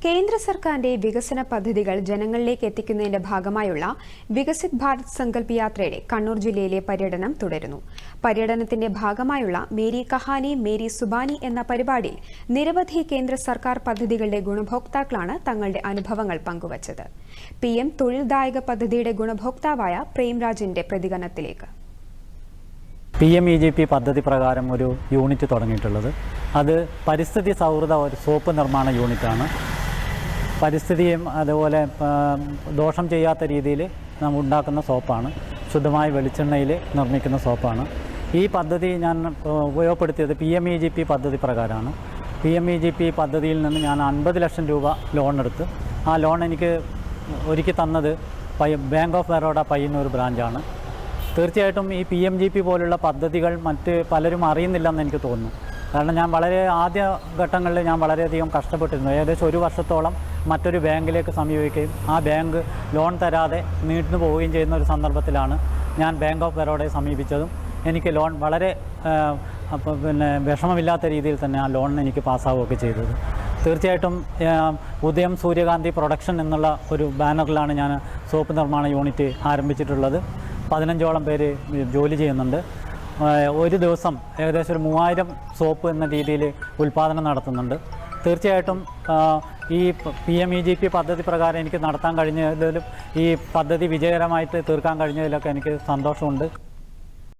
കേന്ദ്ര സർക്കാരിന്റെ വികസന പദ്ധതികൾ ജനങ്ങളിലേക്ക് എത്തിക്കുന്നതിന്റെ ഭാഗമായുള്ള വികസിത് ഭാരത് സങ്കൽപ് യാത്രയുടെ കണ്ണൂർ ജില്ലയിലെ പര്യടനം തുടരുന്നു. പര്യടനത്തിന്റെ ഭാഗമായുള്ള മേരി കഹാനി മേരി സുബാനി എന്ന പരിപാടിയിൽ നിരവധി കേന്ദ്ര സർക്കാർ പദ്ധതികളുടെ ഗുണഭോക്താക്കളാണ് തങ്ങളുടെ അനുഭവങ്ങൾ പങ്കുവച്ചത്. PM തൊഴിൽദായക പദ്ധതിയുടെ ഗുണഭോക്താവായ പ്രേംരാജിന്റെ പ്രതികരണത്തിലേക്ക്. PMEGP പദ്ധതി പ്രകാരം ഒരു യൂണിറ്റ് തുടങ്ങിയിട്ടുള്ളത്. അത് പരിസ്ഥിതി സൗഹൃദ ഒരു സോപ്പ് നിർമ്മാണ യൂണിറ്റാണ്. പരിസ്ഥിതിയും അതുപോലെ ദോഷം ചെയ്യാത്ത രീതിയിൽ നാം ഉണ്ടാക്കുന്ന സോപ്പാണ്. ശുദ്ധമായ വെളിച്ചെണ്ണയിൽ നിർമ്മിക്കുന്ന സോപ്പാണ്. ഈ പദ്ധതി ഞാൻ ഉപയോഗപ്പെടുത്തിയത് PMEGP പദ്ധതി പ്രകാരമാണ്. PMEGP പദ്ധതിയിൽ നിന്ന് ഞാൻ 50 ലക്ഷം രൂപ ലോൺ എടുത്ത്, ആ ലോൺ എനിക്ക് ഒരുക്കി തന്നത് ബാങ്ക് ഓഫ് ബറോഡ പയ്യന്നൂർ ബ്രാഞ്ചാണ്. തീർച്ചയായിട്ടും ഈ PMGP പോലുള്ള പദ്ധതികൾ മറ്റ് പലരും അറിയുന്നില്ലെന്ന് എനിക്ക് തോന്നുന്നു. കാരണം ഞാൻ വളരെ ആദ്യ ഘട്ടങ്ങളിൽ ഞാൻ വളരെയധികം കഷ്ടപ്പെട്ടിരുന്നു. ഏകദേശം 1 വർഷത്തോളം മറ്റൊരു ബാങ്കിലേക്ക് സമീപിക്കുകയും ആ ബാങ്ക് ലോൺ തരാതെ നീണ്ടു പോവുകയും ചെയ്യുന്ന ഒരു സന്ദർഭത്തിലാണ് ഞാൻ ബാങ്ക് ഓഫ് ബറോഡയെ സമീപിച്ചതും എനിക്ക് ലോൺ വളരെ വിഷമമില്ലാത്ത രീതിയിൽ തന്നെ ആ ലോൺ എനിക്ക് പാസ്സാവുകയൊക്കെ ചെയ്തത്. തീർച്ചയായിട്ടും ഉദയം സൂര്യകാന്തി പ്രൊഡക്ഷൻ എന്നുള്ള ഒരു ബാനറിലാണ് ഞാൻ സോപ്പ് നിർമ്മാണ യൂണിറ്റ് ആരംഭിച്ചിട്ടുള്ളത്. 15ഓളം പേര് ജോലി ചെയ്യുന്നുണ്ട്. ഒരു ദിവസം ഏകദേശം 3000 സോപ്പ് എന്ന രീതിയിൽ ഉൽപ്പാദനം നടത്തുന്നുണ്ട്. തീർച്ചയായിട്ടും ഈ PMEGP പദ്ധതി പ്രകാരം എനിക്ക് നടത്താൻ കഴിഞ്ഞതിലും ഈ പദ്ധതി വിജയകരമായിട്ട് തീർക്കാൻ കഴിഞ്ഞതിലൊക്കെ എനിക്ക് സന്തോഷമുണ്ട്.